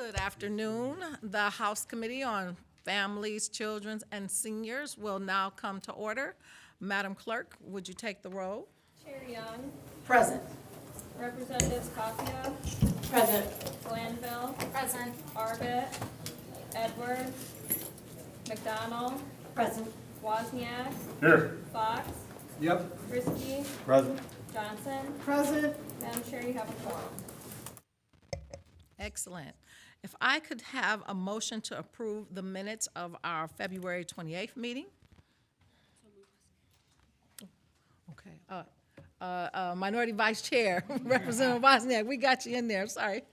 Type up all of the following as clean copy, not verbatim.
Good afternoon. The House Committee on Families, Children, and Seniors will now come to order. Madam Clerk, would you take the roll? Chair Young, Present. Representatives Copia, Present. Glanville, Present. Arbit, Edwards, McDonald, Present. Wozniak, Here. Fox, Yep. Risky, Present. Johnson. Present. Madam Chair, you have a quorum. Excellent. If I could have a motion to approve the minutes of our February 28th meeting? Okay. Minority Vice Chair, Representative Wozniak, we got you in there, sorry.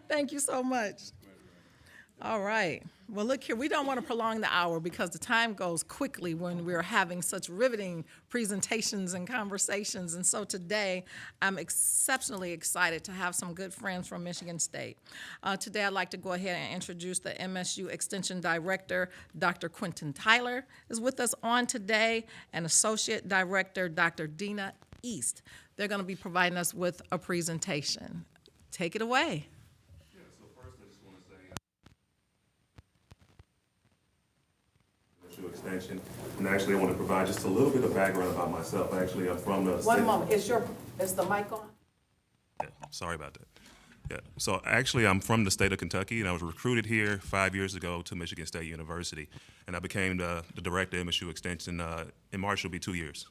Thank you so much. All right. Well, look here, we don't want to prolong the hour because the time goes quickly when we're having such riveting presentations and conversations. And so today, I'm exceptionally excited to have some good friends from Michigan State. Today, I'd like to go ahead and introduce the MSU Extension Director, Dr. Quentin Tyler, is with us on today, and Associate Director, Dr. Dina East. They're going to be providing us with a presentation. Take it away. So first, I just want to say, Extension, and actually I want to provide just a little bit of background about myself. Actually, I'm from the One moment, is the mic on? Yeah, sorry about that. Yeah, so actually I'm from the state of Kentucky, and I was recruited here 5 years ago to Michigan State University, and I became the director of MSU Extension in March. It'll be 2 years.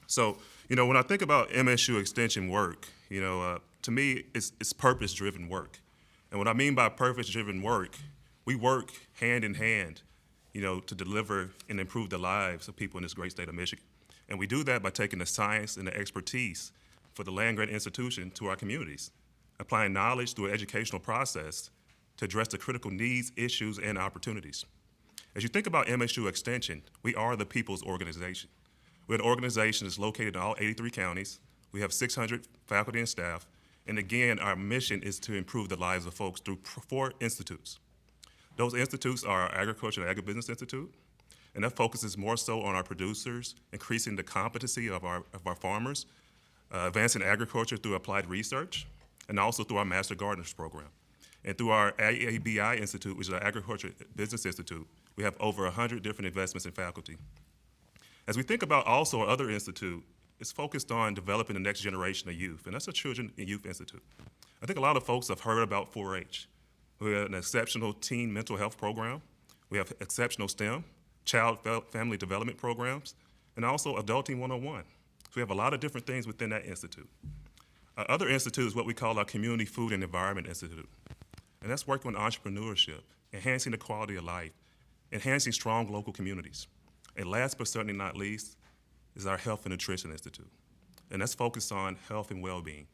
So, when I think about MSU Extension work, to me, it's purpose-driven work. And what I mean by purpose-driven work, we work hand in hand, to deliver and improve the lives of people in this great state of Michigan. And we do that by taking the science and the expertise for the land-grant institution to our communities, applying knowledge through an educational process to address the critical needs, issues, and opportunities. As you think about MSU Extension, we are the people's organization. We're an organization that's located in all 83 counties. We have 600 faculty and staff. And again, our mission is to improve the lives of folks through 4 institutes. Those institutes are our Agriculture and Agribusiness Institute, and that focuses more so on our producers, increasing the competency of our farmers, advancing agriculture through applied research, and also through our Master Gardeners program. And through our AABI Institute, which is our Agriculture Business Institute, we have over 100 different investments in faculty. As we think about also our other institute, it's focused on developing the next generation of youth, and that's a Children and Youth Institute. I think a lot of folks have heard about 4-H. We have an exceptional teen mental health program. We have exceptional STEM, child family development programs, and also Adulting 101. So we have a lot of different things within that institute. Our other institute is what we call our Community Food and Environment Institute. And that's working on entrepreneurship, enhancing the quality of life, enhancing strong local communities. And last but certainly not least is our Health and Nutrition Institute. And that's focused on health and well-being,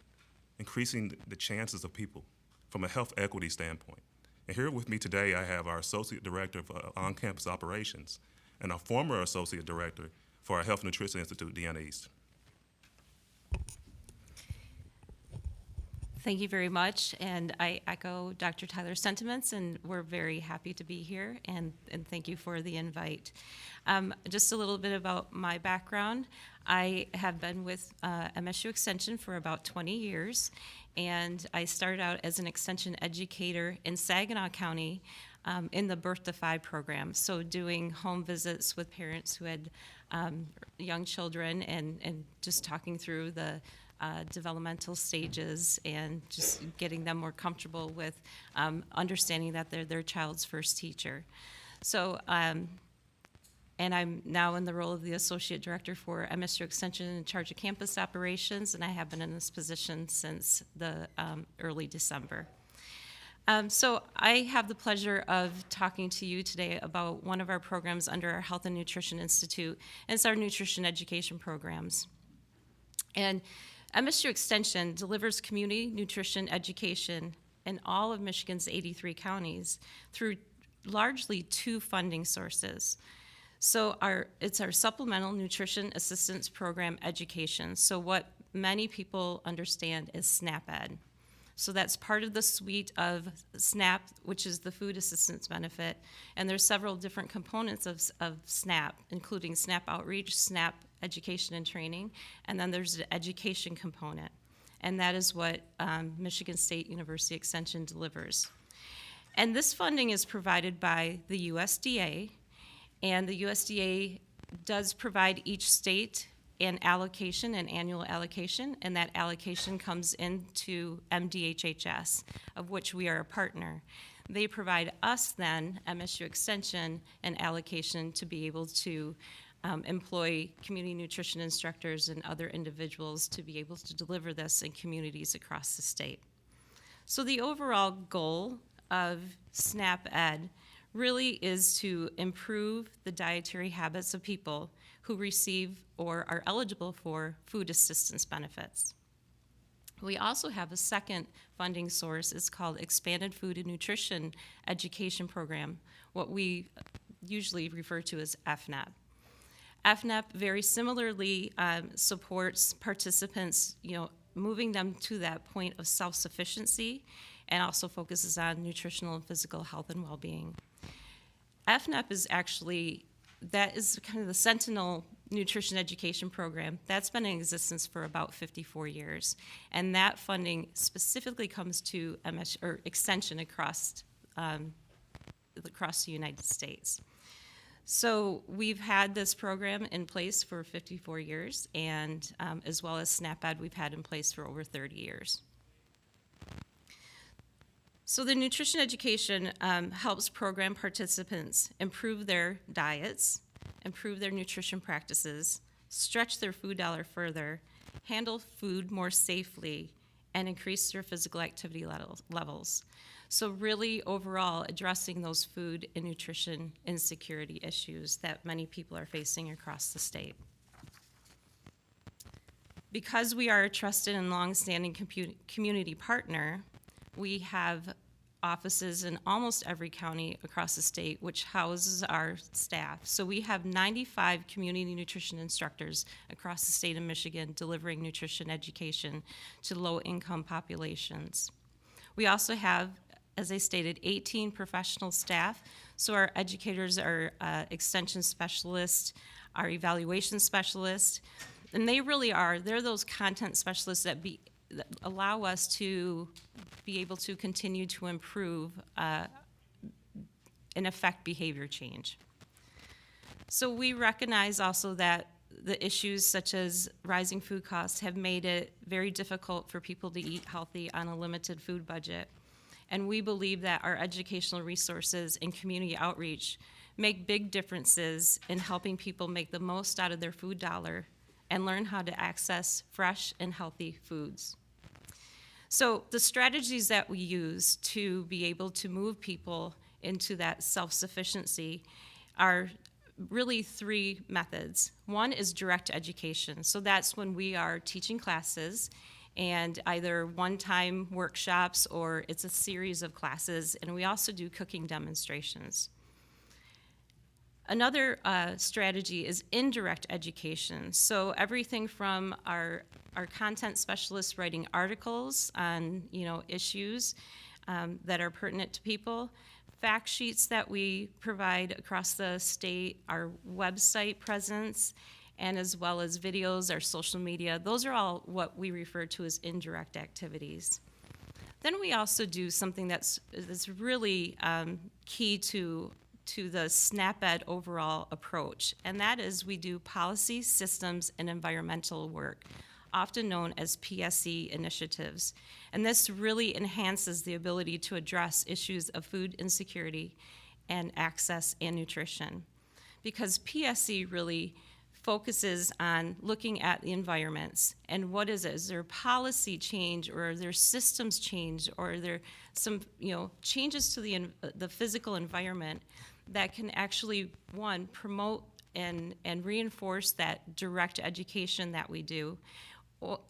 increasing the chances of people from a health equity standpoint. And here with me today, I have our Associate Director of On-Campus Operations and our former Associate Director for our Health and Nutrition Institute, Deanna East. Thank you very much, and I echo Dr. Tyler's sentiments, and we're very happy to be here, and thank you for the invite. Just a little bit about my background. I have been with MSU Extension for about 20 years, and I started out as an extension educator in Saginaw County in the Birth to 5 program, so doing home visits with parents who had young children and just talking through the developmental stages and just getting them more comfortable with understanding that they're their child's first teacher. So, and I'm now in the role of the Associate Director for MSU Extension in charge of campus operations, and I have been in this position since the early December. So I have the pleasure of talking to you today about one of our programs under our Health and Nutrition Institute, and it's our nutrition education programs. And MSU Extension delivers community nutrition education in all of Michigan's 83 counties through largely 2 funding sources. So it's our Supplemental Nutrition Assistance Program education. So what many people understand is SNAP-Ed. So that's part of the suite of SNAP, which is the food assistance benefit. And there's several different components of SNAP, including SNAP Outreach, SNAP Education and Training, and then there's the education component. And that is what Michigan State University Extension delivers. And this funding is provided by the USDA, and the USDA does provide each state an allocation, an annual allocation, and that allocation comes into MDHHS, of which we are a partner. They provide us then, MSU Extension, an allocation to be able to employ community nutrition instructors and other individuals to be able to deliver this in communities across the state. So the overall goal of SNAP Ed really is to improve the dietary habits of people who receive or are eligible for food assistance benefits. We also have a second funding source. It's called Expanded Food and Nutrition Education Program, what we usually refer to as FNAP. FNAP very similarly supports participants, moving them to that point of self-sufficiency, and also focuses on nutritional and physical health and well-being. FNAP is actually, that is kind of the Sentinel Nutrition Education Program. That's been in existence for about 54 years. And that funding specifically comes to Extension across the United States. So we've had this program in place for 54 years, and as well as SNAP Ed we've had in place for over 30 years. So the nutrition education helps program participants improve their diets, improve their nutrition practices, stretch their food dollar further, handle food more safely, and increase their physical activity levels. So really overall addressing those food and nutrition insecurity issues that many people are facing across the state. Because we are a trusted and longstanding community partner, we have offices in almost every county across the state which houses our staff. So we have 95 community nutrition instructors across the state of Michigan delivering nutrition education to low-income populations. We also have, as I stated, 18 professional staff. So our educators are extension specialists, our evaluation specialists, and they're those content specialists that allow us to be able to continue to improve and affect behavior change. So we recognize also that the issues such as rising food costs have made it very difficult for people to eat healthy on a limited food budget. And we believe that our educational resources and community outreach make big differences in helping people make the most out of their food dollar and learn how to access fresh and healthy foods. So the strategies that we use to be able to move people into that self-sufficiency are really three methods. One is direct education. So that's when we are teaching classes and either one-time workshops or it's a series of classes, and we also do cooking demonstrations. Another strategy is indirect education. So everything from our content specialists writing articles on issues that are pertinent to people, fact sheets that we provide across the state, our website presence, and as well as videos, our social media. Those are all what we refer to as indirect activities. Then we also do something that's really key to the SNAP Ed overall approach, and that is we do policy, systems, and environmental work, often known as PSE initiatives. And this really enhances the ability to address issues of food insecurity and access and nutrition. Because PSE really focuses on looking at the environments and what is it? Is there a policy change, or are there systems change, or are there some changes to the physical environment that can actually, one, promote and reinforce that direct education that we do,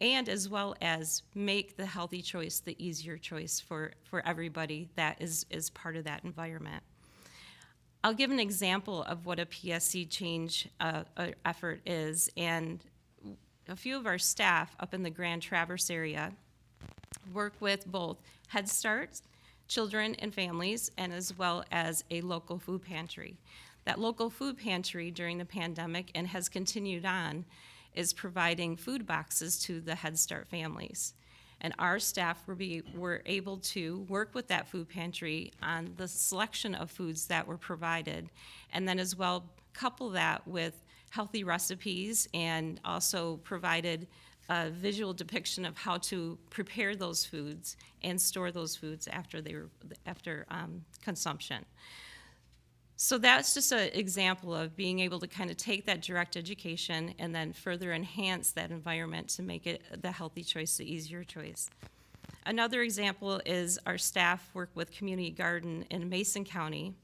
and as well as make the healthy choice the easier choice for everybody that is part of that environment. I'll give an example of what a PSE change effort is, and a few of our staff up in the Grand Traverse area work with both Head Start, children and families, and as well as a local food pantry. That local food pantry during the pandemic, and has continued on, is providing food boxes to the Head Start families. And our staff were able to work with that food pantry on the selection of foods that were provided, and then as well couple that with healthy recipes, and also provided a visual depiction of how to prepare those foods and store those foods after consumption. So that's just an example of being able to kind of take that direct education and then further enhance that environment to make it the healthy choice, the easier choice. Another example is our staff work with Community Garden in Mason County,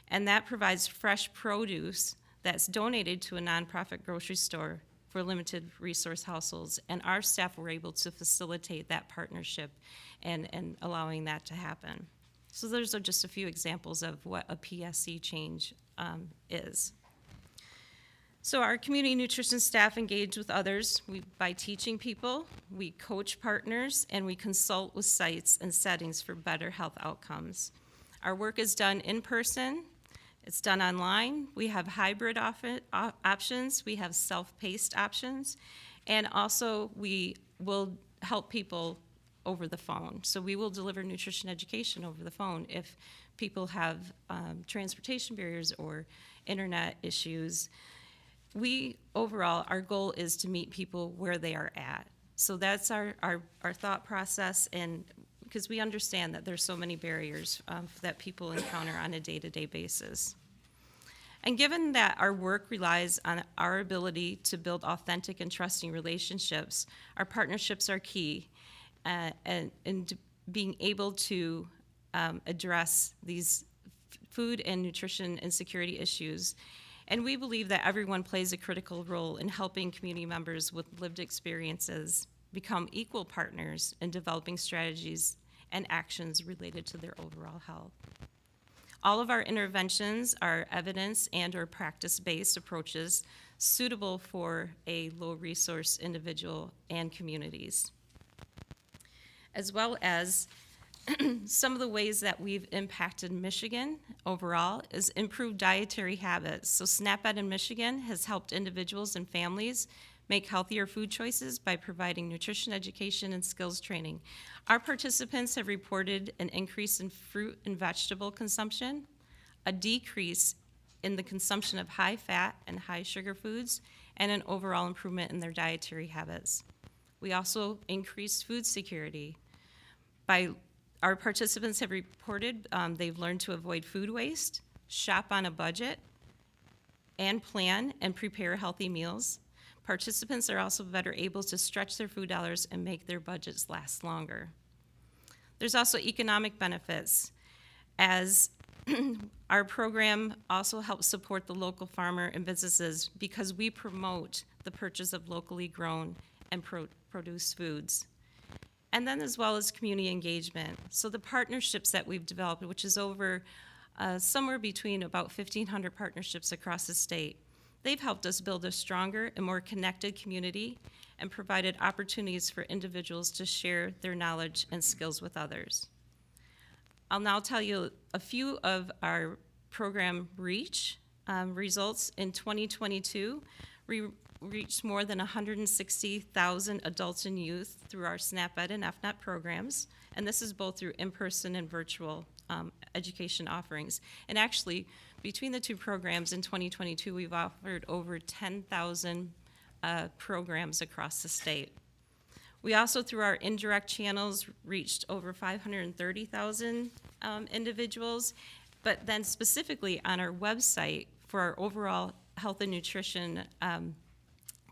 and that provides fresh produce that's donated to a nonprofit grocery store for limited resource households, and our staff were able to facilitate that partnership and allowing that to happen. So those are just a few examples of what a PSC change is. So our community nutrition staff engage with others by teaching people, we coach partners, and we consult with sites and settings for better health outcomes. Our work is done in person, it's done online, we have hybrid options, we have self-paced options, and also we will help people over the phone. So we will deliver nutrition education over the phone if people have transportation barriers or internet issues. Overall, our goal is to meet people where they are at. So that's our thought process, and because we understand that there's so many barriers that people encounter on a day-to-day basis. And given that our work relies on our ability to build authentic and trusting relationships, our partnerships are key. And being able to address these food and nutrition insecurity issues. And we believe that everyone plays a critical role in helping community members with lived experiences become equal partners in developing strategies and actions related to their overall health. All of our interventions are evidence and or practice-based approaches suitable for a low-resource individual and communities, as well as some of the ways that we've impacted Michigan overall is improved dietary habits. So SNAP-Ed in Michigan has helped individuals and families make healthier food choices by providing nutrition education and skills training. Our participants have reported an increase in fruit and vegetable consumption, a decrease in the consumption of high-fat and high-sugar foods, and an overall improvement in their dietary habits. We also increased food security. Our participants have reported they've learned to avoid food waste, shop on a budget, and plan and prepare healthy meals. Participants are also better able to stretch their food dollars and make their budgets last longer. There's also economic benefits, as our program also helps support the local farmer and businesses because we promote the purchase of locally grown and produced foods. And then as well as community engagement. So the partnerships that we've developed, which is over somewhere between about 1,500 partnerships across the state, they've helped us build a stronger and more connected community and provided opportunities for individuals to share their knowledge and skills with others. I'll now tell you a few of our program reach results. In 2022, we reached more than 160,000 adults and youth through our SNAP-Ed and FNAP programs, and this is both through in-person and virtual education offerings. And actually, between the two programs in 2022, we've offered over 10,000 programs across the state. We also, through our indirect channels, reached over 530,000 individuals, but then specifically on our website for our overall health and nutrition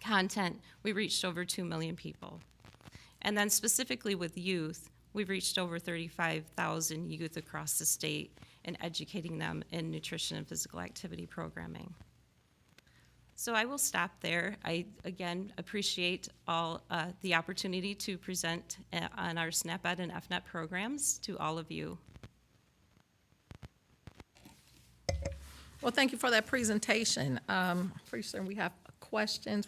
content, we reached over 2 million people. And then specifically with youth, we've reached over 35,000 youth across the state and educating them in nutrition and physical activity programming. So I will stop there. I, again, appreciate all the opportunity to present on our SNAP-Ed and FNAP programs to all of you. Well, thank you for that presentation. Pretty soon we have questions.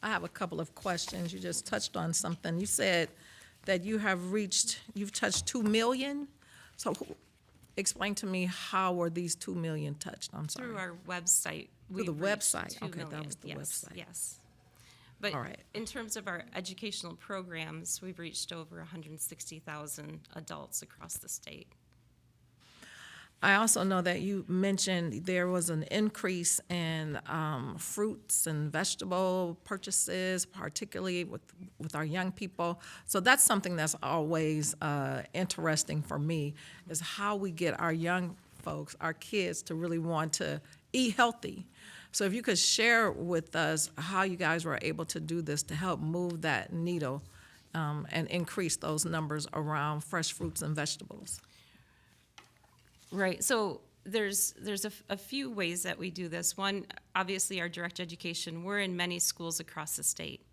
I have a couple of questions. You just touched on something. You said that you've touched 2 million. So explain to me, how were these 2 million touched? I'm sorry. Through our website. Through the we've reached website. 2 Okay, that million. was the Yes, website. Yes. But All right. in terms of our educational programs, we've reached over 160,000 adults across the state. I also know that you mentioned there was an increase in fruits and vegetable purchases, particularly with our young people. So that's something that's always interesting for me, is how we get our young folks, our kids, to really want to eat healthy. So if you could share with us how you guys were able to do this to help move that needle and increase those numbers around fresh fruits and vegetables. Right, so there's a few ways that we do this. One, obviously our direct education, we're in many schools across the state.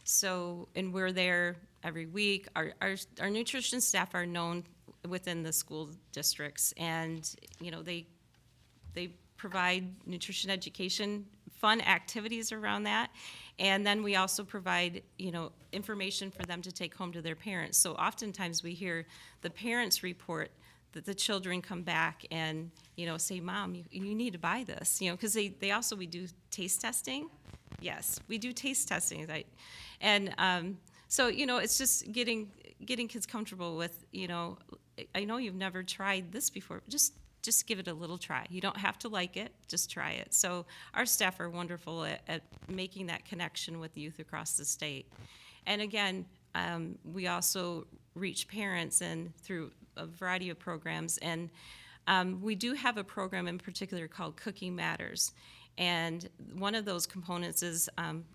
So, and we're there every week. Our nutrition staff are known within the school districts, and, you know, they provide nutrition education, fun activities around that. And then we also provide, you know, information for them to take home to their parents. So oftentimes we hear the parents report that the children come back and, you know, say, Mom, you need to buy this, you know, because we do taste testing. Yes, we do taste testing. So, you know, it's just getting kids comfortable with, you know, I know you've never tried this before, just give it a little try. You don't have to like it, just try it. So our staff are wonderful at making that connection with youth across the state. And again, we also reach parents and through a variety of programs. And we do have a program in particular called Cooking Matters. And one of those components is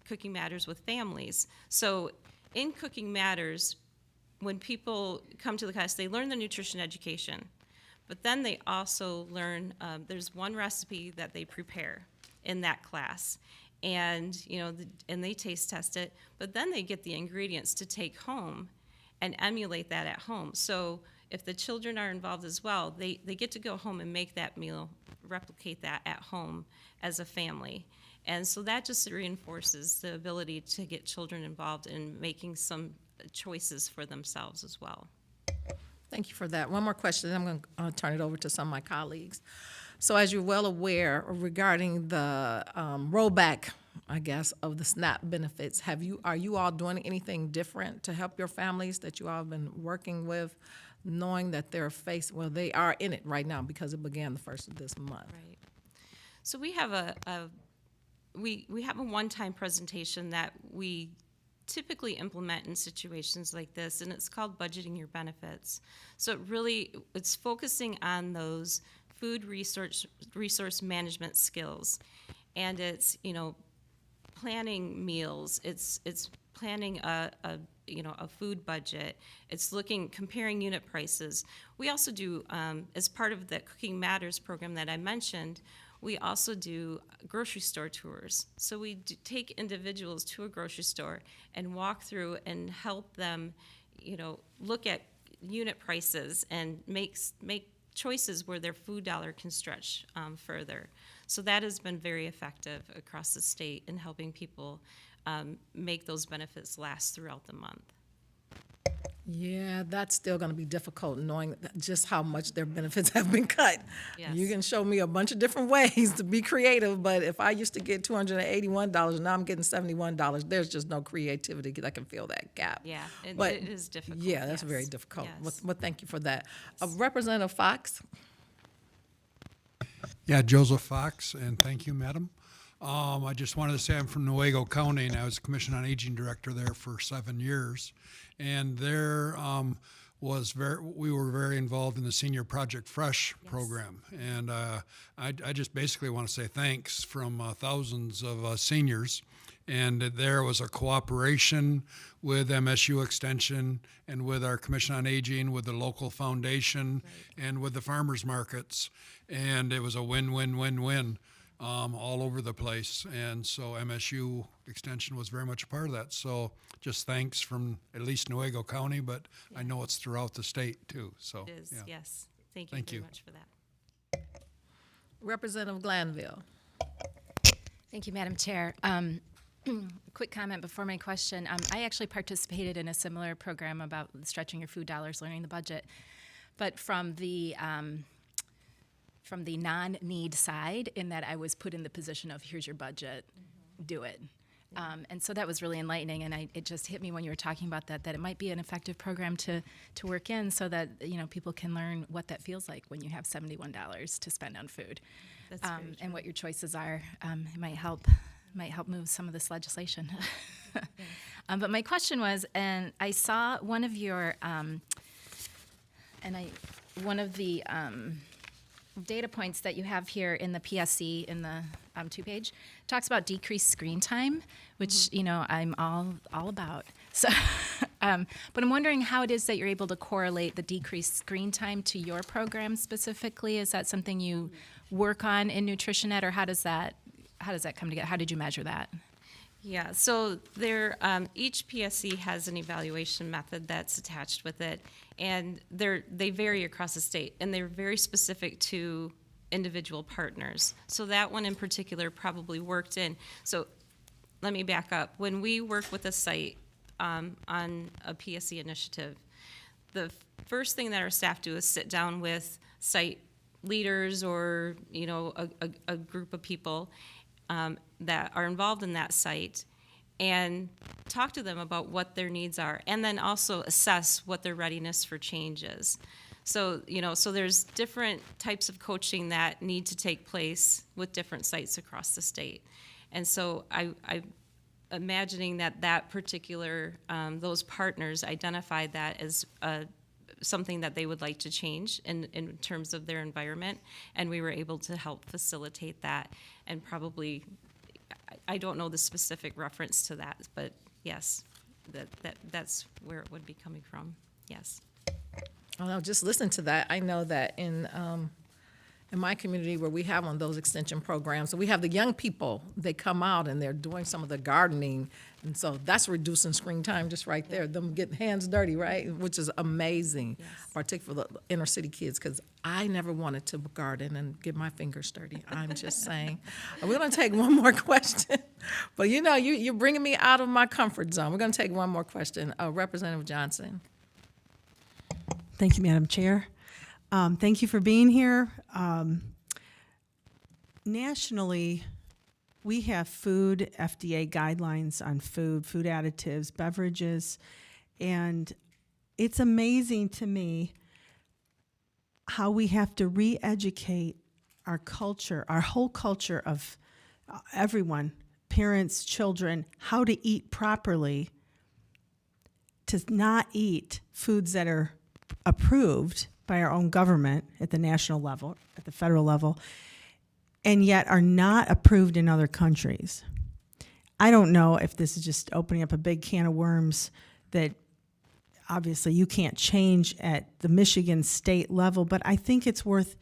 Cooking Matters with families. So in Cooking Matters, when people come to the class, they learn the nutrition education. But then they also learn, there's one recipe that they prepare in that class. And, you know, and they taste test it, but then they get the ingredients to take home and emulate that at home. So if the children are involved as well, they get to go home and make that meal, replicate that at home as a family. And so that just reinforces the ability to get children involved in making some choices for themselves as well. Thank you for that. One more question, then I'm going to turn it over to some of my colleagues. So as you're well aware regarding the rollback, I guess, of the SNAP benefits, are you all doing anything different to help your families that you all have been working with, knowing that they are in it right now because it began the first of this month? Right. So we have we have a one-time presentation that we typically implement in situations like this, and it's called Budgeting Your Benefits. So it's focusing on those food resource management skills, and it's, you know, planning meals, it's planning a food budget, it's comparing unit prices. We also do, as part of the Cooking Matters program that I mentioned, we also do grocery store tours. So we take individuals to a grocery store and walk through and help them, you know, look at unit prices and make choices where their food dollar can stretch further. So that has been very effective across the state in helping people make those benefits last throughout the month. Yeah, that's still going to be difficult, knowing just how much their benefits have been cut. Yes. You can show me a bunch of different ways to be creative, but if I used to get $281 and now I'm getting $71, there's just no creativity that can fill that gap. Yeah, it is difficult. Yeah, that's yes. very difficult. Yes. Well, thank you for that. Representative Fox? Yeah, Joseph Fox, and thank you, Madam. I just wanted to say I'm from Newaygo County, and I was Commission on Aging Director there for 7 years. And there we were very involved in the Senior Project Fresh program. And I just basically want to say thanks from thousands of seniors. And there was a cooperation with MSU Extension and with our Commission on Aging, with the local foundation, and with the farmers markets. And it was a win-win-win-win. All over the place, and so MSU Extension was very much a part of that. So just thanks from at least Newaygo County, but I know it's throughout the state too. So It is, yeah. yes. Thank you Thank very you. much for that. Representative Glanville? Thank you, Madam Chair. Quick comment before my question. I actually participated in a similar program about stretching your food dollars, learning the budget, but from the non-need side, in that I was put in the position of, here's your budget, do it. And so that was really enlightening, and it just hit me when you were talking about that it might be an effective program to work in so that, people can learn what that feels like when you have $71 to spend on food. That's very true. And what your choices are. It might help move some of this legislation. But my question was, and I saw one of your, one of the data points that you have here in the PSC in the 2-page talks about decreased screen time, which I'm all about. So, but I'm wondering how it is that you're able to correlate the decreased screen time to your program specifically. Is that something you work on in NutritionNet, or how does that come together? How did you measure that? Yeah, so there, each PSC has an evaluation method that's attached with it, and they vary across the state, and they're very specific to individual partners. So that one in particular probably worked in. So let me back up. When we work with a site on a PSC initiative, the first thing that our staff do is sit down with site leaders or a group of people that are involved in that site and talk to them about what their needs are, and then also assess what their readiness for change is. So, so there's different types of coaching that need to take place with different sites across the state. And so I'm imagining that particular, those partners identified that as something that they would like to change in terms of their environment, and we were able to help facilitate that. And probably, I don't know the specific reference to that, but yes, that's where it would be coming from. Yes. Well, just listen to that. I know that in my community where we have one of those extension programs, we have the young people, they come out and they're doing some of the gardening. And so that's reducing screen time just right there, them getting hands dirty, right? Which is amazing, particularly for the inner city kids, because I never wanted to garden and get my fingers dirty. I'm just saying. We're going to take one more question. But you're bringing me out of my comfort zone. We're going to take one more question. Representative Johnson. Thank you, Madam Chair. Thank you for being here. Nationally, we have food FDA guidelines on food additives, beverages, and it's amazing to me how we have to re-educate our culture, our whole culture of everyone, parents, children, how to eat properly, to not eat foods that are approved by our own government at the national level, at the federal level, and yet are not approved in other countries. I don't know if this is just opening up a big can of worms that obviously you can't change at the Michigan state level, but I think it's worth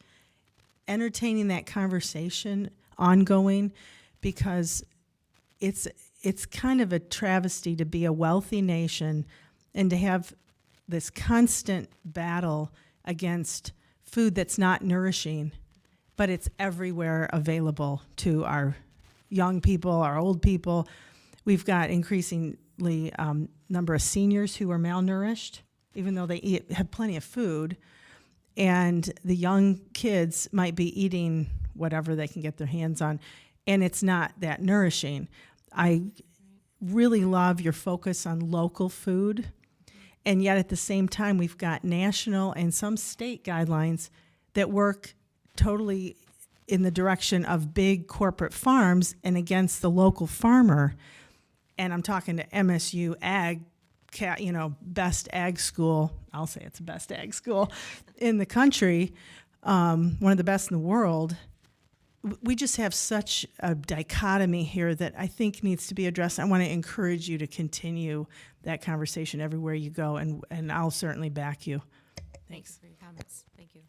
entertaining that conversation ongoing, because it's kind of a travesty to be a wealthy nation and to have this constant battle against food that's not nourishing, but it's everywhere available to our young people, our old people. We've got increasingly number of seniors who are malnourished, even though they have plenty of food, and the young kids might be eating whatever they can get their hands on, and it's not that nourishing. I really love your focus on local food, and yet at the same time, we've got national and some state guidelines that work totally in the direction of big corporate farms and against the local farmer. And I'm talking to MSU Ag, best ag school. I'll say it's the best ag school in the country, one of the best in the world. We just have such a dichotomy here that I think needs to be addressed. I want to encourage you to continue that conversation everywhere you go, and I'll certainly back you. Thanks. For your comments. Thank you.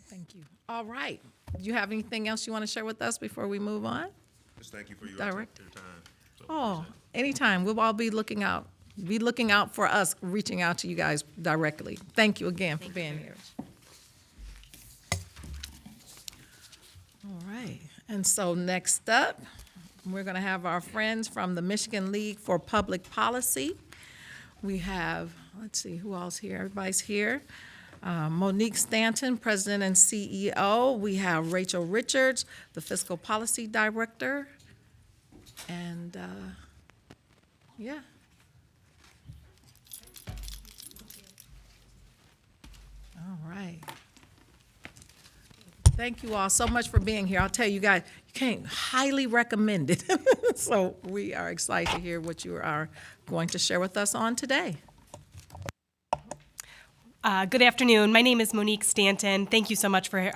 Thank you. All right. Do you have anything else you want to share with us before we move on? Just thank you for your Direct. time. So Oh, anytime. We'll all be looking out. Be looking out for us, reaching out to you guys directly. Thank you again for being here. All right. And so next up, we're going to have our friends from the Michigan League for Public Policy. We have, let's see, who else here? Everybody's here. Monique Stanton, President and CEO. We have Rachel Richards, the Fiscal Policy Director. And Yeah. All right. Thank you all so much for being here. I'll tell you guys, you can't highly recommend it. So we are excited to hear what you are going to share with us on today. Good afternoon. My name is Monique Stanton. Thank you so much for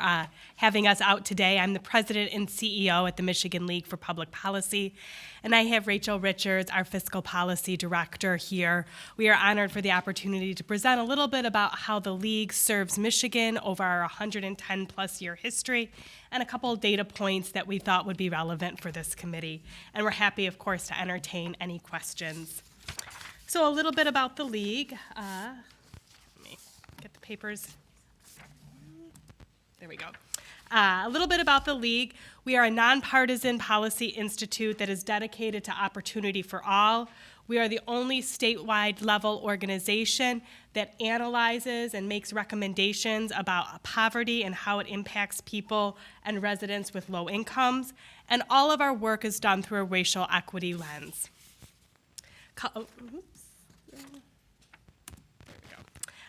having us out today. I'm the president and CEO at the Michigan League for Public Policy, and I have Rachel Richards, our fiscal policy director, here. We are honored for the opportunity to present a little bit about how the League serves Michigan over our 110-plus year history, and a couple of data points that we thought would be relevant for this committee. And we're happy, of course, to entertain any questions. So a little bit about the League. Get the papers. There we go. A little bit about the League. We are a nonpartisan policy institute that is dedicated to opportunity for all. We are the only statewide level organization that analyzes and makes recommendations about poverty and how it impacts people and residents with low incomes. And all of our work is done through a racial equity lens.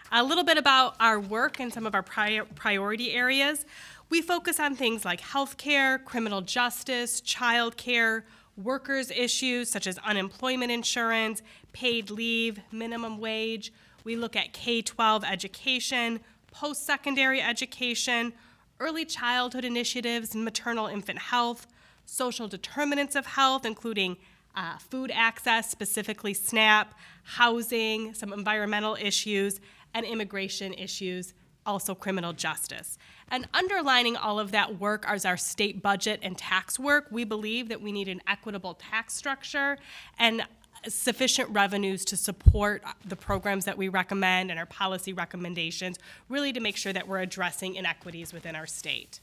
A little bit about our work and some of our priority areas. We focus on things like healthcare, criminal justice, childcare, workers' issues such as unemployment insurance, paid leave, minimum wage. We look at K-12 education, post-secondary education, early childhood initiatives, maternal infant health, social determinants of health, including food access, specifically SNAP, housing, some environmental issues, and immigration issues, also criminal justice. And underlining all of that work is our state budget and tax work. We believe that we need an equitable tax structure and sufficient revenues to support the programs that we recommend and our policy recommendations, really to make sure that we're addressing inequities within our state.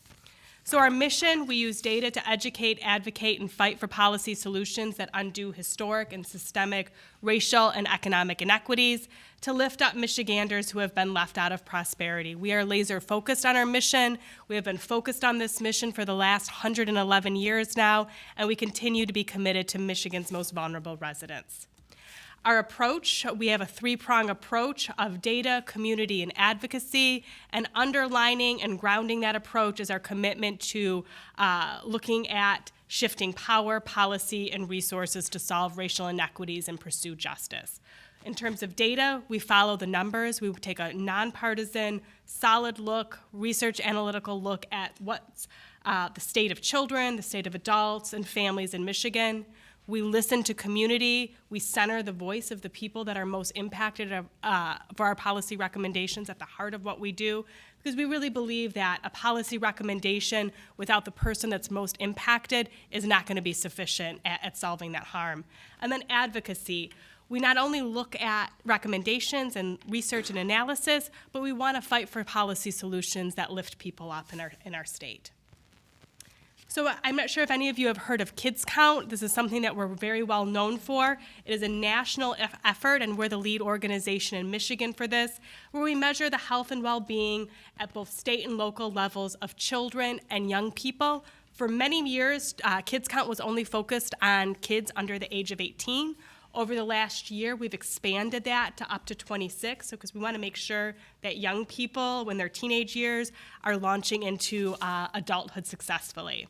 So our mission, we use data to educate, advocate, and fight for policy solutions that undo historic and systemic racial and economic inequities, to lift up Michiganders who have been left out of prosperity. We are laser focused on our mission. We have been focused on this mission for the last 111 years now, and we continue to be committed to Michigan's most vulnerable residents. Our approach, we have a three-prong approach of data, community, and advocacy, and underlining and grounding that approach is our commitment to looking at shifting power, policy, and resources to solve racial inequities and pursue justice. In terms of data, we follow the numbers. We take a nonpartisan, solid look, research analytical look at what's the state of children, the state of adults, and families in Michigan. We listen to community. We center the voice of the people that are most impacted for our policy recommendations at the heart of what we do, because we really believe that a policy recommendation without the person that's most impacted is not going to be sufficient at solving that harm. And then advocacy. We not only look at recommendations and research and analysis, but we want to fight for policy solutions that lift people up in our state. So I'm not sure if any of you have heard of Kids Count. This is something that we're very well known for. It is a national effort, and we're the lead organization in Michigan for this, where we measure the health and well-being at both state and local levels of children and young people. For many years, Kids Count was only focused on kids under the age of 18. Over the last year, we've expanded that to up to 26, because we want to make sure that young people, when they're teenage years, are launching into adulthood successfully.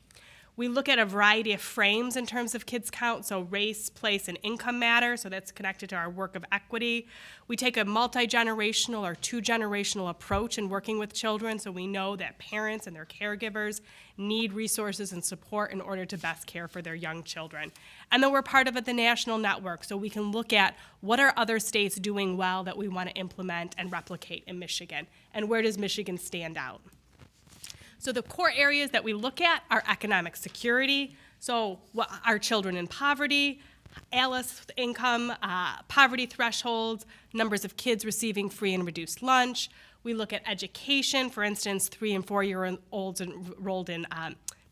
We look at a variety of frames in terms of Kids Count, so race, place, and income matter, so that's connected to our work of equity. We take a multi-generational or two-generational approach in working with children, so we know that parents and their caregivers need resources and support in order to best care for their young children. And then we're part of the national network, so we can look at what are other states doing well that we want to implement and replicate in Michigan, and where does Michigan stand out. So the core areas that we look at are economic security, so are children in poverty, ALICE income, poverty thresholds, numbers of kids receiving free and reduced lunch. We look at education, for instance, 3- and 4-year-olds enrolled in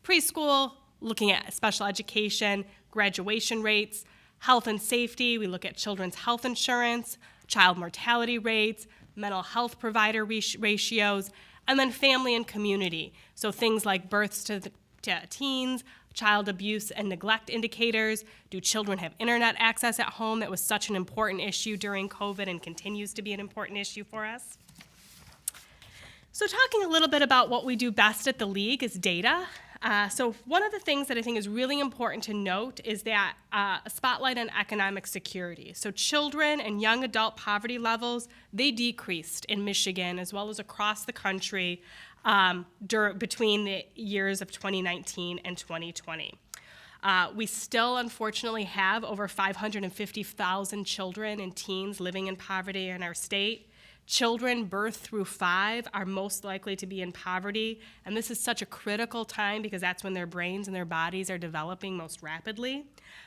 preschool, looking at special education, graduation rates, health and safety. We look at children's health insurance, child mortality rates, mental health provider ratios, and then family and community. So things like births to teens, child abuse and neglect indicators. Do children have internet access at home? That was such an important issue during COVID and continues to be an important issue for us. So talking a little bit about what we do best at the League is data. So one of the things that I think is really important to note is that a spotlight on economic security. So children and young adult poverty levels, they decreased in Michigan as well as across the country between the years of 2019 and 2020. We still, unfortunately, have over 550,000 children and teens living in poverty in our state. Children birth through 5 are most likely to be in poverty, and this is such a critical time because that's when their brains and their bodies are developing most rapidly.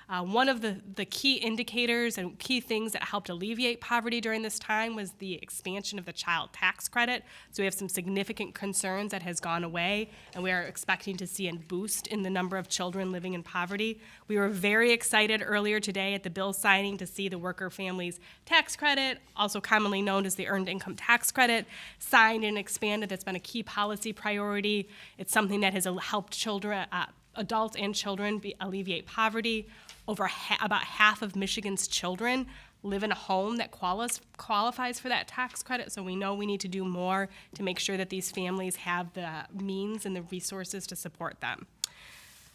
One of the key indicators and key things that helped alleviate poverty during this time was the expansion of the child tax credit. So we have some significant concerns that has gone away, and we are expecting to see a boost in the number of children living in poverty. We were very excited earlier today at the bill signing to see the Worker Families Tax Credit, also commonly known as the Earned Income Tax Credit, signed and expanded. That's been a key policy priority. It's something that has helped children, adults and children alleviate poverty. About half of Michigan's children live in a home that qualifies for that tax credit, so we know we need to do more to make sure that these families have the means and the resources to support them.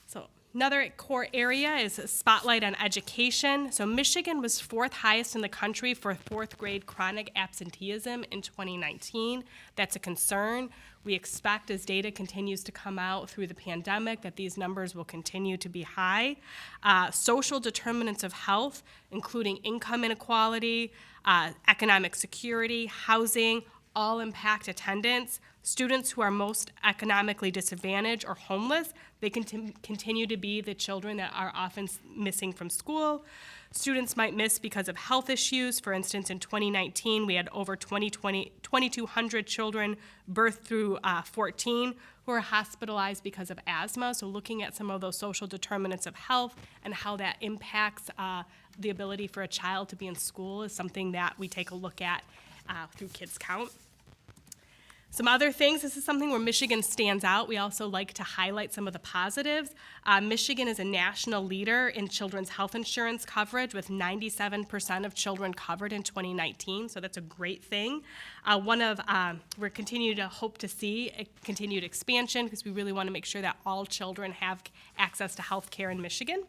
So another core area is a spotlight on education. So Michigan was 4th highest in the country for 4th grade chronic absenteeism in 2019. That's a concern. We expect as data continues to come out through the pandemic that these numbers will continue to be high. Social determinants of health, including income inequality, economic security, housing, all impact attendance. Students who are most economically disadvantaged or homeless, they continue to be the children that are often missing from school. Students might miss because of health issues. For instance, in 2019, we had over 2,200 children birthed through 14 who are hospitalized because of asthma. So looking at some of those social determinants of health and how that impacts the ability for a child to be in school is something that we take a look at through Kids Count. Some other things, this is something where Michigan stands out. We also like to highlight some of the positives. Michigan is a national leader in children's health insurance coverage with 97% of children covered in 2019, so that's a great thing. We're continuing to hope to see a continued expansion because we really want to make sure that all children have access to health care in Michigan.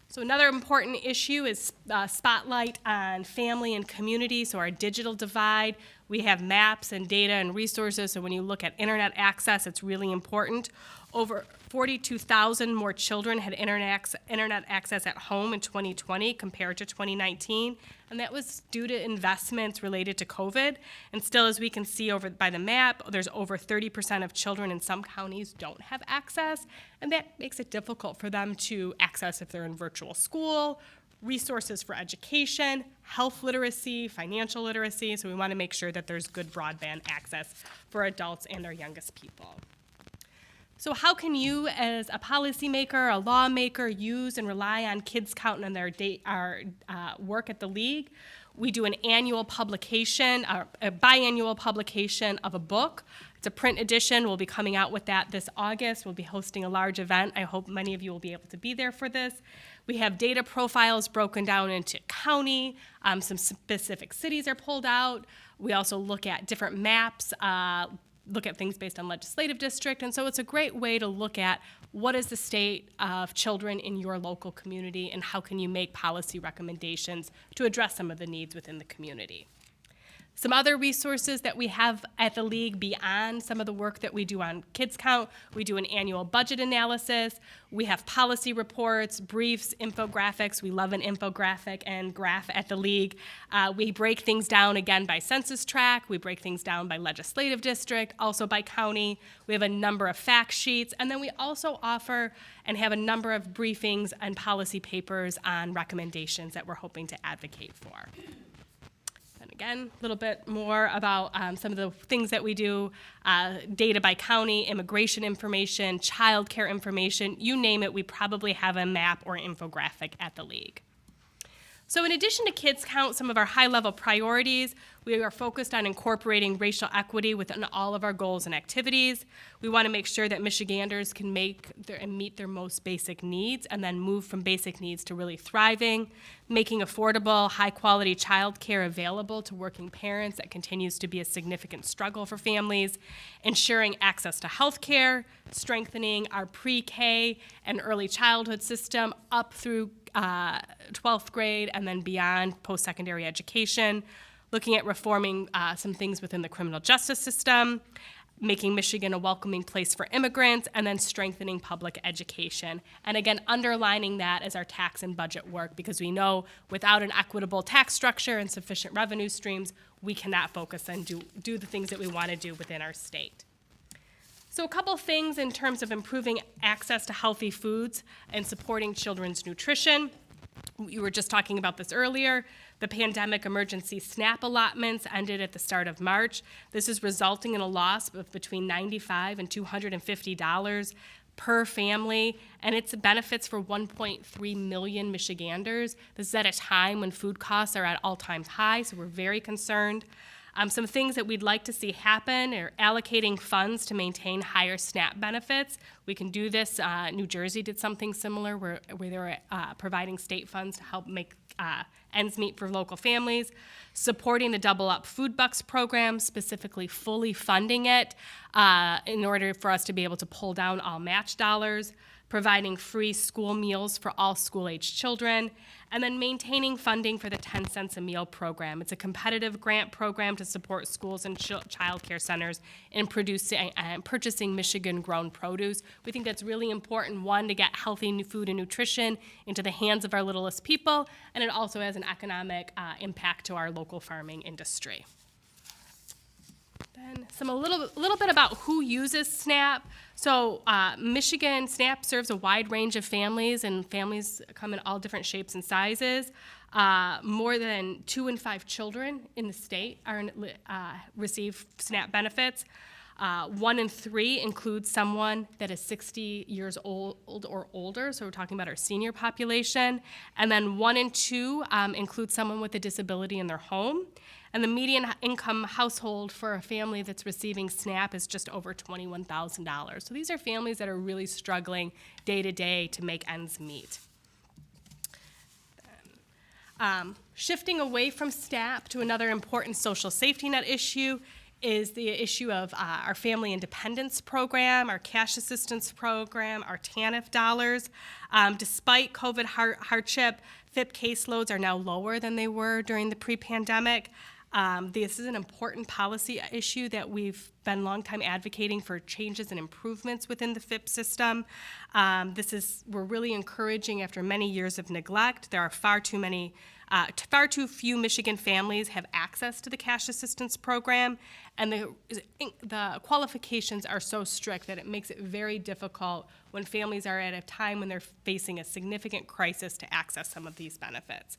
So another important issue is spotlight on family and community, so our digital divide. We have maps and data and resources, so when you look at internet access, it's really important. Over 42,000 more children had internet access at home in 2020 compared to 2019, and that was due to investments related to COVID. And still, as we can see over by the map, there's over 30% of children in some counties don't have access, and that makes it difficult for them to access if they're in virtual school, resources for education, health literacy, financial literacy, so we want to make sure that there's good broadband access for adults and our youngest people. So how can you, as a policymaker, a lawmaker, use and rely on Kids Count and our work at the League? We do an annual publication, a biannual publication of a book. It's a print edition. We'll be coming out with that this August. We'll be hosting a large event. I hope many of you will be able to be there for this. We have data profiles broken down into county. Some specific cities are pulled out. We also look at different maps, look at things based on legislative district, and so it's a great way to look at what is the state of children in your local community and how can you make policy recommendations to address some of the needs within the community. Some other resources that we have at the League beyond some of the work that we do on Kids Count, we do an annual budget analysis, we have policy reports, briefs, infographics. We love an infographic and graph at the League. We break things down again by census tract, we break things down by legislative district, also by county. We have a number of fact sheets, and then we also offer and have a number of briefings and policy papers on recommendations that we're hoping to advocate for. Again, a little bit more about some of the things that we do, data by county, immigration information, child care information, you name it, we probably have a map or infographic at the League. So in addition to Kids Count, some of our high-level priorities, we are focused on incorporating racial equity within all of our goals and activities. We want to make sure that Michiganders can meet their most basic needs and then move from basic needs to really thriving, making affordable, high-quality childcare available to working parents. That continues to be a significant struggle for families, ensuring access to health care, strengthening our pre-K and early childhood system up through 12th grade and then beyond post-secondary education, looking at reforming some things within the criminal justice system, making Michigan a welcoming place for immigrants, and then strengthening public education. And again, underlining that as our tax and budget work, because we know without an equitable tax structure and sufficient revenue streams, we cannot focus and do the things that we want to do within our state. So a couple things in terms of improving access to healthy foods and supporting children's nutrition. We were just talking about this earlier. The pandemic emergency SNAP allotments ended at the start of March. This is resulting in a loss of between $95 and $250 per family, and it's benefits for 1.3 million Michiganders. This is at a time when food costs are at all-time high, so we're very concerned. Some things that we'd like to see happen are allocating funds to maintain higher SNAP benefits. We can do this. New Jersey did something similar where they were providing state funds to help make ends meet for local families. Supporting the Double Up Food Bucks program, specifically fully funding it in order for us to be able to pull down all match dollars. Providing free school meals for all school-age children, and then maintaining funding for the 10 cents a meal program. It's a competitive grant program to support schools and child care centers in purchasing Michigan-grown produce. We think that's really important, one, to get healthy food and nutrition into the hands of our littlest people, and it also has an economic impact to our local farming industry. Then a little bit about who uses SNAP. So Michigan SNAP serves a wide range of families, and families come in all different shapes and sizes. More than 2 in 5 children in the state receive SNAP benefits. 1 in 3 includes someone that is 60 years old or older, so we're talking about our senior population. And then 1 in 2 includes someone with a disability in their home. And the median income household for a family that's receiving SNAP is just over $21,000. So these are families that are really struggling day to day to make ends meet. Shifting away from SNAP to another important social safety net issue is the issue of our Family Independence Program, our cash assistance program, our TANF dollars. Despite COVID hardship, FIP caseloads are now lower than they were during the pre-pandemic. This is an important policy issue that we've been long time advocating for changes and improvements within the FIP system. We're really encouraging after many years of neglect. There are far too few Michigan families have access to the cash assistance program, and the qualifications are so strict that it makes it very difficult when families are at a time when they're facing a significant crisis to access some of these benefits.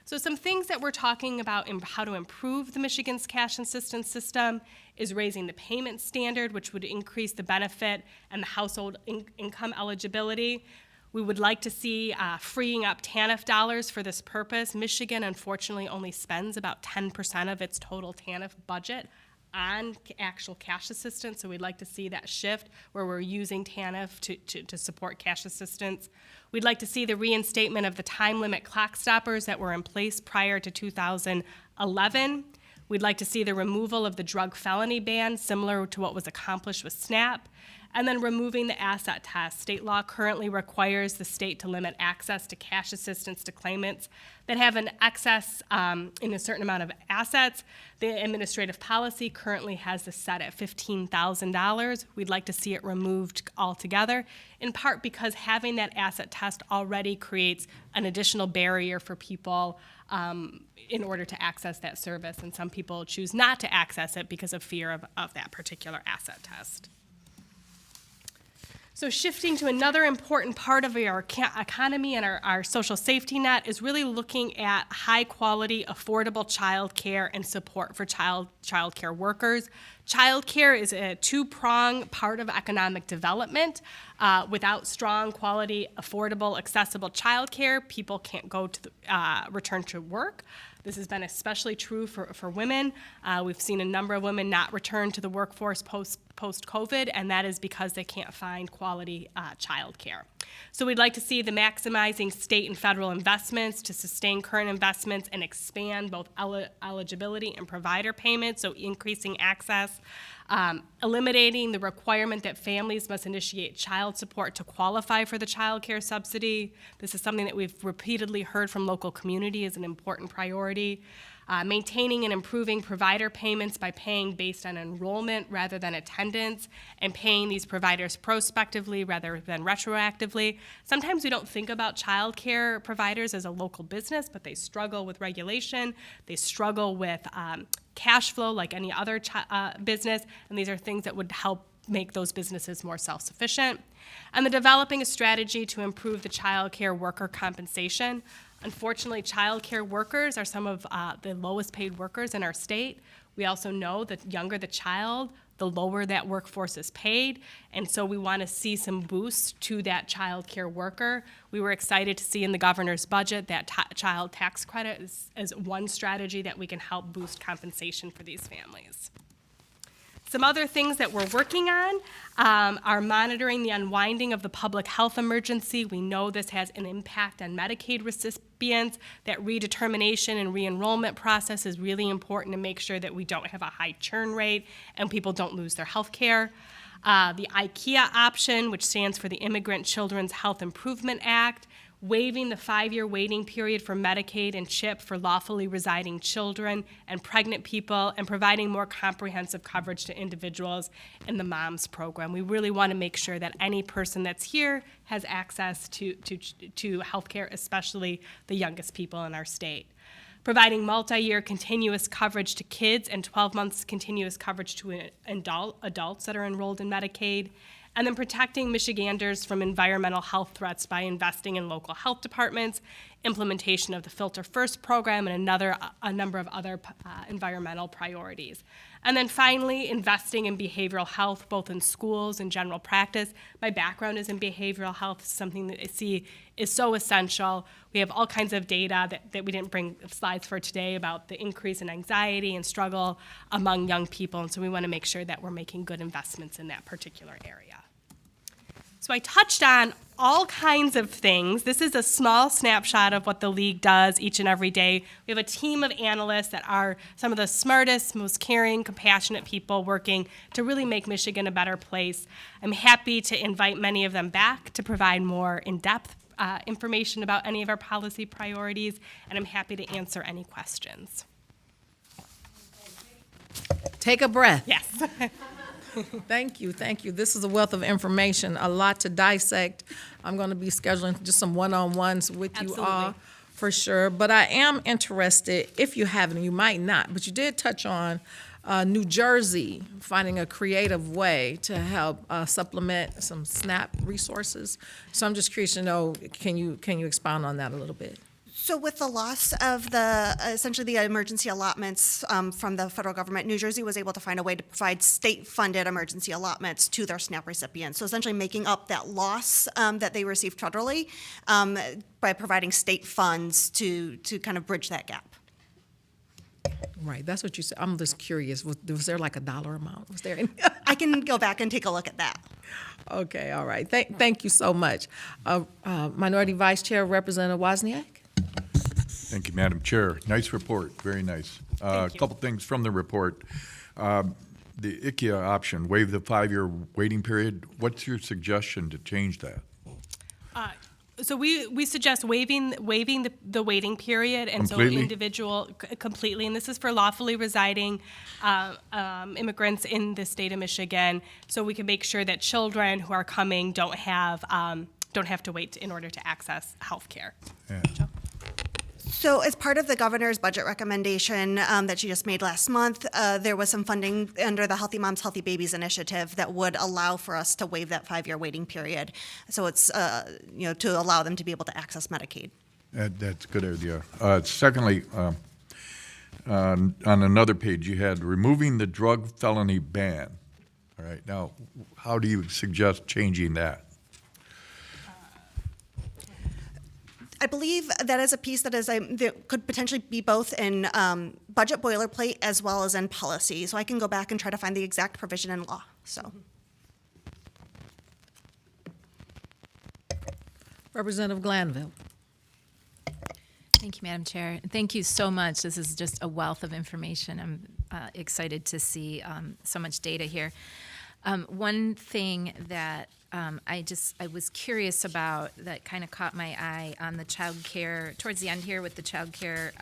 So some things that we're talking about in how to improve the Michigan's cash assistance system is raising the payment standard, which would increase the benefit and the household income eligibility. We would like to see freeing up TANF dollars for this purpose. Michigan, unfortunately, only spends about 10% of its total TANF budget on actual cash assistance, so we'd like to see that shift where we're using TANF to support cash assistance. We'd like to see the reinstatement of the time limit clock stoppers that were in place prior to 2011. We'd like to see the removal of the drug felony ban, similar to what was accomplished with SNAP. And then removing the asset test. State law currently requires the state to limit access to cash assistance to claimants that have an excess in a certain amount of assets. The administrative policy currently has this set at $15,000. We'd like to see it removed altogether, in part because having that asset test already creates an additional barrier for people in order to access that service, and some people choose not to access it because of fear of that particular asset test. So shifting to another important part of our economy and our social safety net is really looking at high-quality, affordable child care and support for child care workers. Child care is a two-pronged part of economic development. Without strong, quality, affordable, accessible child care, people can't go to return to work. This has been especially true for women. We've seen a number of women not return to the workforce post-COVID, and that is because they can't find quality child care. So we'd like to see the maximizing state and federal investments to sustain current investments and expand both eligibility and provider payments, so increasing access, eliminating the requirement that families must initiate child support to qualify for the child care subsidy. This is something that we've repeatedly heard from local community as an important priority. Maintaining and improving provider payments by paying based on enrollment rather than attendance, and paying these providers prospectively rather than retroactively. Sometimes we don't think about child care providers as a local business, but they struggle with regulation. They struggle with cash flow like any other business, and these are things that would help make those businesses more self-sufficient. And the developing a strategy to improve the child care worker compensation. Unfortunately, child care workers are some of the lowest paid workers in our state. We also know that younger the child, the lower that workforce is paid, and so we want to see some boosts to that child care worker. We were excited to see in the governor's budget that child tax credit is one strategy that we can help boost compensation for these families. Some other things that we're working on are monitoring the unwinding of the public health emergency. We know this has an impact on Medicaid recipients. That redetermination and re-enrollment process is really important to make sure that we don't have a high churn rate and people don't lose their health care. The IKEA option, which stands for the Immigrant Children's Health Improvement Act, waiving the 5-year waiting period for Medicaid and CHIP for lawfully residing children and pregnant people, and providing more comprehensive coverage to individuals in the MOMS program. We really want to make sure that any person that's here has access to health care, especially the youngest people in our state. Providing multi-year continuous coverage to kids and 12 months continuous coverage to adults that are enrolled in Medicaid. And then protecting Michiganders from environmental health threats by investing in local health departments, implementation of the Filter First program, and a number of other environmental priorities. And then finally, investing in behavioral health, both in schools and general practice. My background is in behavioral health, something that I see is so essential. We have all kinds of data that we didn't bring slides for today about the increase in anxiety and struggle among young people, and so we want to make sure that we're making good investments in that particular area. So I touched on all kinds of things. This is a small snapshot of what the League does each and every day. We have a team of analysts that are some of the smartest, most caring, compassionate people working to really make Michigan a better place. I'm happy to invite many of them back to provide more in-depth information about any of our policy priorities, and I'm happy to answer any questions. Take a breath. Yes. Thank you, thank you. This is a wealth of information, a lot to dissect. I'm going to be scheduling just some one-on-ones with you all, Absolutely. for sure. But I am interested, if you haven't, you might not, but you did touch on New Jersey finding a creative way to help supplement some SNAP resources. So I'm just curious to know, can you expound on that a little bit? So with the loss of the, essentially the emergency allotments from the federal government, New Jersey was able to find a way to provide state-funded emergency allotments to their SNAP recipients. So essentially making up that loss that they received federally by providing state funds to kind of bridge that gap. Right, that's what you said. I'm just curious. Was there like a dollar amount? Was there any? I can go back and take a look at that. Okay, all right. Thank you so much. Minority Vice Chair, Representative Wozniak. Thank you, Madam Chair. Nice report, very nice. A couple things from the report. The IKEA option, waive the 5-year waiting period. What's your suggestion to change that? So we suggest waiving the waiting period, and Completely? so individual completely, and this is for lawfully residing immigrants in the state of Michigan, so we can make sure that children who are coming don't have to wait in order to access health care. Yeah. So as part of the governor's budget recommendation that she just made last month, there was some funding under the Healthy Moms, Healthy Babies initiative that would allow for us to waive that 5-year waiting period. So it's, to allow them to be able to access Medicaid. That's a good idea. Secondly, on another page, you had removing the drug felony ban. All right, now, how do you suggest changing that? I believe that is a piece that that could potentially be both in budget boilerplate as well as in policy. So I can go back and try to find the exact provision in law, so. Representative Glanville. Thank you, Madam Chair. Thank you so much. This is just a wealth of information. I'm excited to see so much data here. One thing that I was curious about that kind of caught my eye on the child care, towards the end here with the child care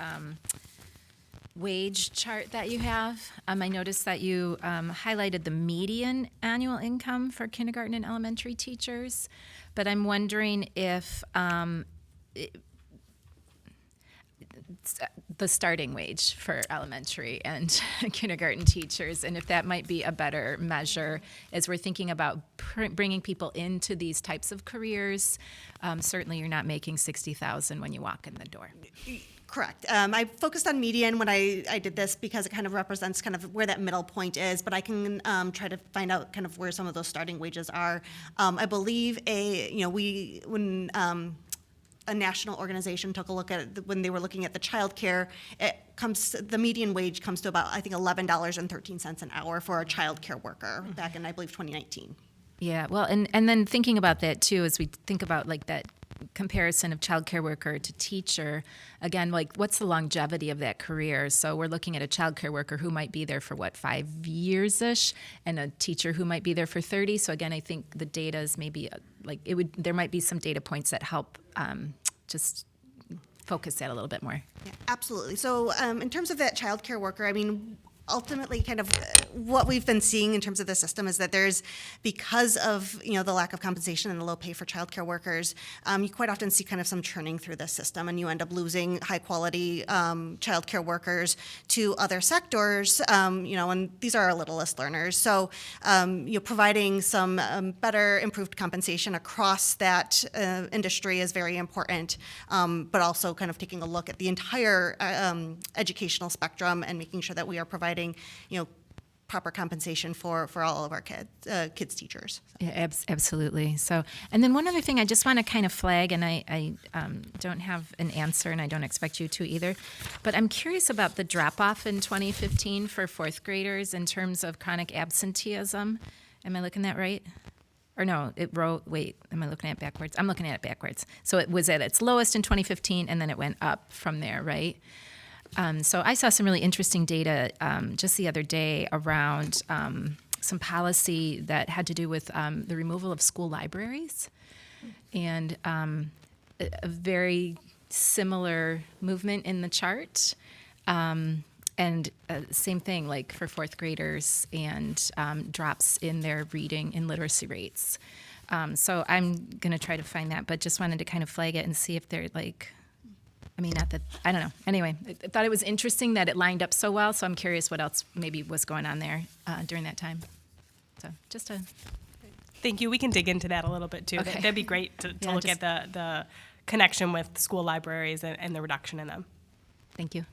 wage chart that you have. I noticed that you highlighted the median annual income for kindergarten and elementary teachers, but I'm wondering if the starting wage for elementary and kindergarten teachers, and if that might be a better measure as we're thinking about bringing people into these types of careers. Certainly you're not making $60,000 when you walk in the door. Correct. I focused on median when I did this because it kind of represents kind of where that middle point is, but I can try to find out kind of where some of those starting wages are. I believe when a national organization took a look at it when they were looking at the child care, the median wage comes to about, I think, $11.13 an hour for a child care worker back in, I believe, 2019. Yeah, well, and then thinking about that too, as we think about like that comparison of child care worker to teacher, again, like what's the longevity of that career? So we're looking at a child care worker who might be there for 5 years-ish, and a teacher who might be there for 30. So again, I think the data is maybe there might be some data points that help just focus that a little bit more. Yeah, absolutely. So in terms of that child care worker, I mean, ultimately kind of what we've been seeing in terms of the system is that there's, because of the lack of compensation and the low pay for childcare workers, you quite often see kind of some churning through the system, and you end up losing high quality childcare workers to other sectors, and these are our littlest learners. So providing some better improved compensation across that industry is very important, but also kind of taking a look at the entire educational spectrum and making sure that we are providing proper compensation for all of our kids' teachers. Yeah, absolutely. So, and then one other thing I just want to kind of flag, and I don't have an answer, and I don't expect you to either, but I'm curious about the drop-off in 2015 for fourth graders in terms of chronic absenteeism. Am I looking at that right? Or no, wait, am I looking at it backwards? I'm looking at it backwards. So it was at its lowest in 2015, and then it went up from there, right? So I saw some really interesting data just the other day around some policy that had to do with the removal of school libraries, and a very similar movement in the chart. And same thing, like for fourth graders, and drops in their reading and literacy rates. So I'm going to try to find that, but just wanted to kind of flag it and see if they're not that, I don't know. Anyway, I thought it was interesting that it lined up so well, so I'm curious what else maybe was going on there during that time. So just a... Thank you. We can dig into that a little bit too. Okay. That'd be great to look at the connection with school libraries and the reduction in them. Thank you.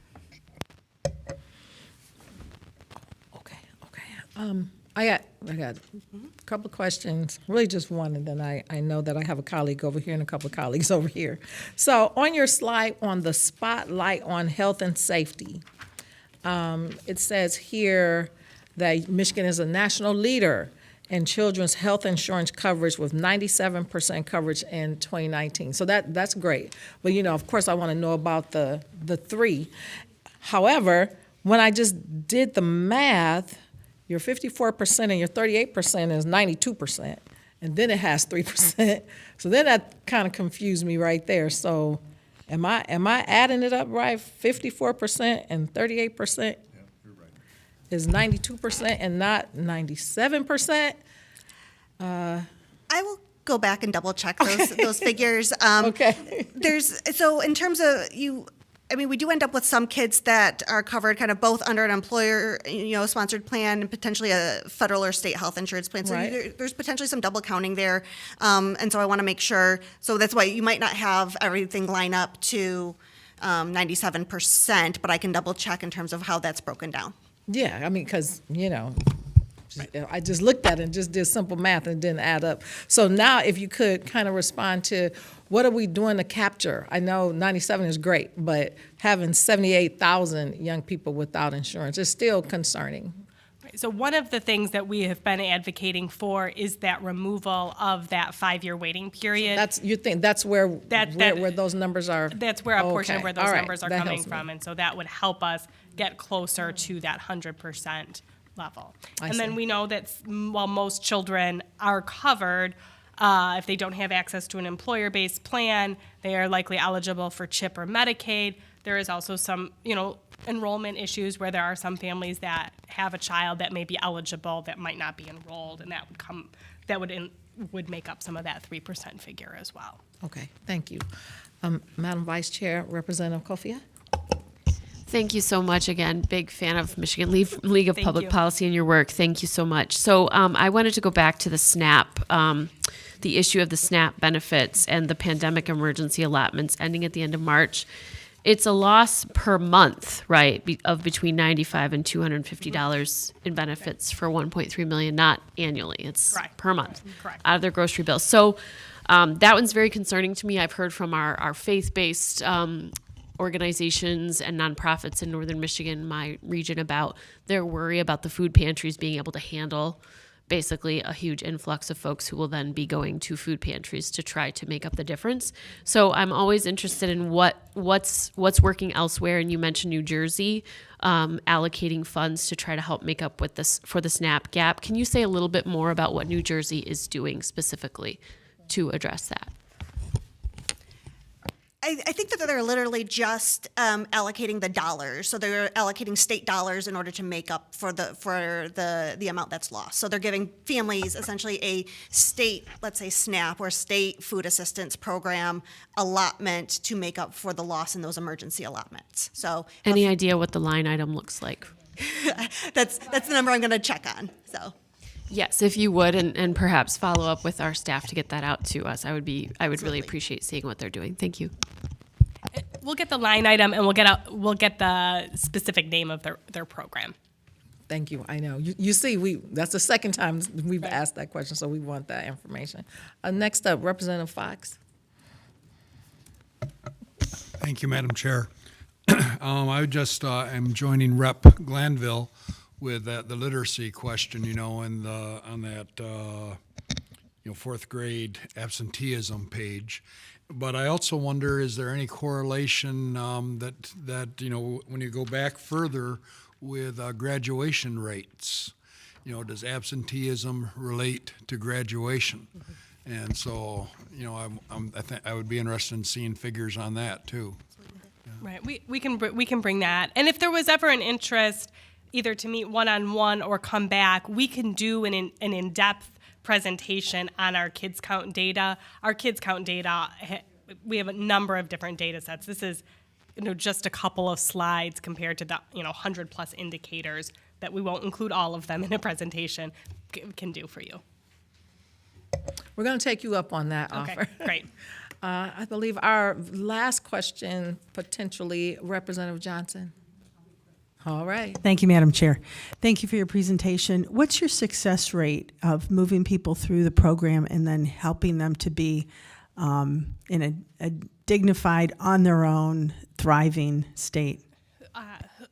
Okay. I got a couple of questions, really just one, and then I know that I have a colleague over here and a couple of colleagues over here. So on your slide on the spotlight on health and safety, it says here that Michigan is a national leader in children's health insurance coverage with 97% coverage in 2019. So that's great. But of course I want to know about the three. However, when I just did the math, your 54% and your 38% is 92%, and then it has 3%. So then that kind of confused me right there. So am I adding it up right? 54% and 38% Yeah, you're right. is 92% and not 97%? I will go back and double check those figures. Okay. So in terms of I mean, we do end up with some kids that are covered kind of both under an employer, sponsored plan and potentially a federal or state health insurance plan. So Right. there's potentially some double counting there. And so I want to make sure, so that's why you might not have everything line up to 97%, but I can double check in terms of how that's broken down. Yeah, I mean, because, I just looked at it and just did simple math and it didn't add up. So now if you could kind of respond to what are we doing to capture? I know 97 is great, but having 78,000 young people without insurance is still concerning. So one of the things that we have been advocating for is that removal of that 5-year waiting period. You think that's where That- where those numbers are? That's where a portion of Okay. where those All right. numbers are That coming helps me. from, and so that would help us get closer to that 100% level. I And then see. we know that while most children are covered, if they don't have access to an employer-based plan, they are likely eligible for CHIP or Medicaid. There is also some, enrollment issues where there are some families that have a child that may be eligible that might not be enrolled, and that would make up some of that 3% figure as well. Okay, thank you. Madam Vice Chair, Representative Kofia? Thank you so much. Again, big fan of Michigan League of Thank Public you. Policy and your work. Thank you so much. So I wanted to go back to the SNAP, the issue of the SNAP benefits and the pandemic emergency allotments ending at the end of March. It's a loss per month, right, of between $95 and $250 in benefits for 1.3 million, not annually. It's Correct. per month Correct. out of their grocery bill. So that one's very concerning to me. I've heard from our faith-based organizations and nonprofits in northern Michigan, my region, about their worry about the food pantries being able to handle basically a huge influx of folks who will then be going to food pantries to try to make up the difference. So I'm always interested in what's working elsewhere. And you mentioned New Jersey allocating funds to try to help make up with this for the SNAP gap. Can you say a little bit more about what New Jersey is doing specifically to address that? I think that they're literally just allocating the dollars. So they're allocating state dollars in order to make up for the amount that's lost. So they're giving families essentially a state, let's say SNAP or state food assistance program allotment to make up for the loss in those emergency allotments. So Any idea what the line item looks like? that's the number I'm going to check on. So. Yes, if you would, and perhaps follow up with our staff to get that out to us. I would really appreciate seeing what they're doing. Thank you. We'll get the line item and we'll get the specific name of their program. Thank you. I know. You see, that's the second time we've asked that question, so we want that information. Next up, Representative Fox. Thank you, Madam Chair. I just am joining Rep. Glanville with the literacy question, and on that fourth grade absenteeism page. But I also wonder, is there any correlation that when you go back further with graduation rates? Does absenteeism relate to graduation? And so, I think I would be interested in seeing figures on that too. Right. We can bring that. And if there was ever an interest, either to meet one-on-one or come back, we can do an in-depth presentation on our Kids Count data. Our Kids Count data, we have a number of different data sets. This is just a couple of slides compared to the 100+ indicators that we won't include all of them in a presentation can do for you. We're going to take you up on that Okay, offer. great. I believe our last question, potentially, Representative Johnson. All right. Thank you, Madam Chair. Thank you for your presentation. What's your success rate of moving people through the program and then helping them to be in a dignified, on their own, thriving state?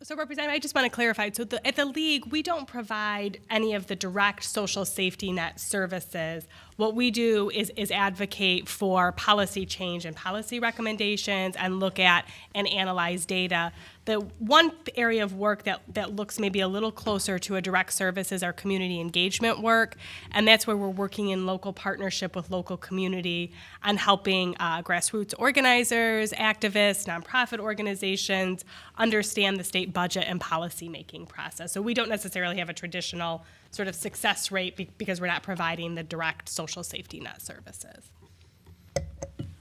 So, Representative, I just want to clarify. So, at the League, we don't provide any of the direct social safety net services. What we do is advocate for policy change and policy recommendations and look at and analyze data. The one area of work that looks maybe a little closer to a direct service is our community engagement work, and that's where we're working in local partnership with local community on helping grassroots organizers, activists, nonprofit organizations understand the state budget and policy making process. So we don't necessarily have a traditional sort of success rate because we're not providing the direct social safety net services.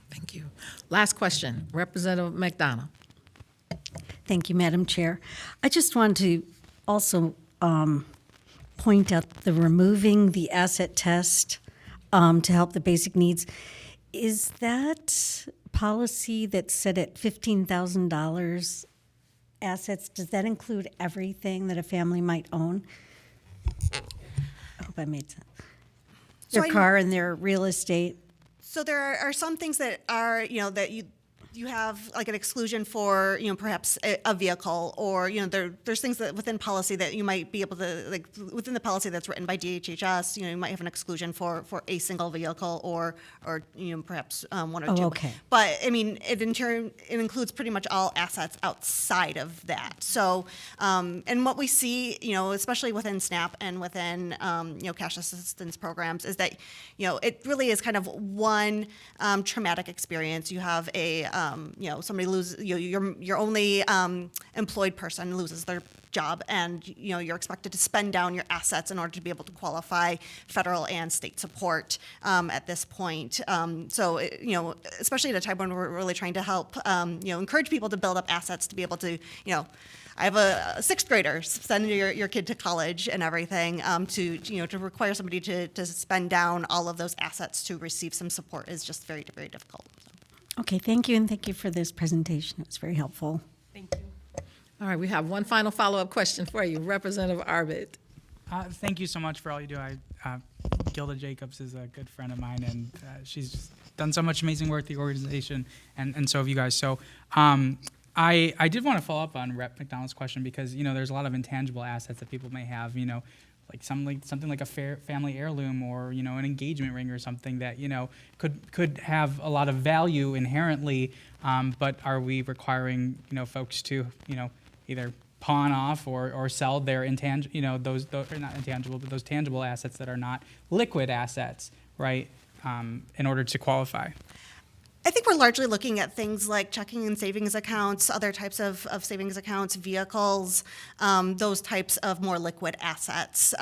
Thank you. Last question, Representative McDonough. Thank you, Madam Chair. I just want to also point out the removing the asset test to help the basic needs. Is that policy that's set at $15,000 assets, does that include everything that a family might own? I hope I made sense. So Their car and their real estate. So there are some things that are, that you have like an exclusion for, perhaps a vehicle, or, there's things that within policy that you might be able to, like, within the policy that's written by DHHS, you might have an exclusion for a single vehicle or perhaps one or two. Okay. But, I mean, it includes pretty much all assets outside of that. So, and what we see, especially within SNAP and within, cash assistance programs, is that, it really is kind of one traumatic experience. You have somebody loses, your only employed person loses their job, and you're expected to spend down your assets in order to be able to qualify federal and state support at this point. So especially at a time when we're really trying to help encourage people to build up assets to be able to I have a sixth grader, send your kid to college and everything, to require somebody to spend down all of those assets to receive some support is just very, very difficult. So. Okay, thank you, and thank you for this presentation. It was very helpful. Thank you. All right, we have one final follow-up question for you, Representative Arvid. Thank you so much for all you do. Gilda Jacobs is a good friend of mine, and she's just done so much amazing work with the organization, and so have you guys. So I did want to follow up on Rep. McDonald's question, because there's a lot of intangible assets that people may have, like something like a family heirloom, or an engagement ring or something that could have a lot of value inherently, but are we requiring folks to either pawn off or sell their those or not intangible, but those tangible assets that are not liquid assets, right, in order to qualify? I think we're largely looking at things like checking and savings accounts, other types of savings accounts, vehicles, those types of more liquid assets,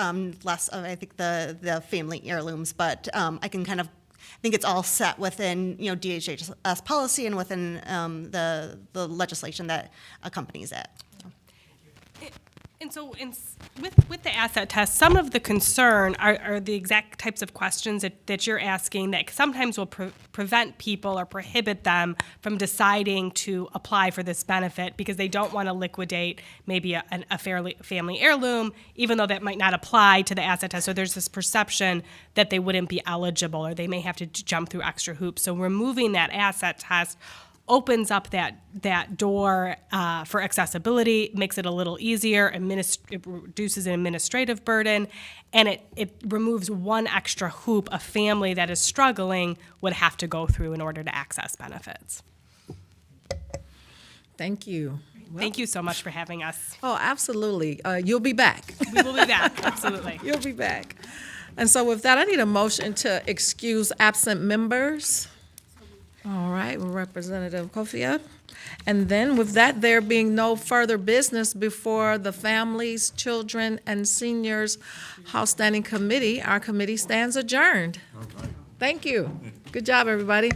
less of, I think, the family heirlooms. But I think it's all set within, DHHS policy and within the legislation that accompanies it. And so with the asset test, some of the concern are the exact types of questions that you're asking that sometimes will prevent people or prohibit them from deciding to apply for this benefit because they don't want to liquidate maybe a family heirloom, even though that might not apply to the asset test. So there's this perception that they wouldn't be eligible, or they may have to jump through extra hoops. So removing that asset test opens up that door for accessibility, makes it a little easier, it reduces an administrative burden, and it removes one extra hoop a family that is struggling would have to go through in order to access benefits. Thank you. Thank you so much for having us. Oh, absolutely. You'll be back. We will be back, absolutely. You'll be back. And so with that, I need a motion to excuse absent members. All right, Representative Kofia. And then with that, there being no further business before the Families, Children, and Seniors House Standing Committee, our committee stands adjourned. Thank you. Good job, everybody.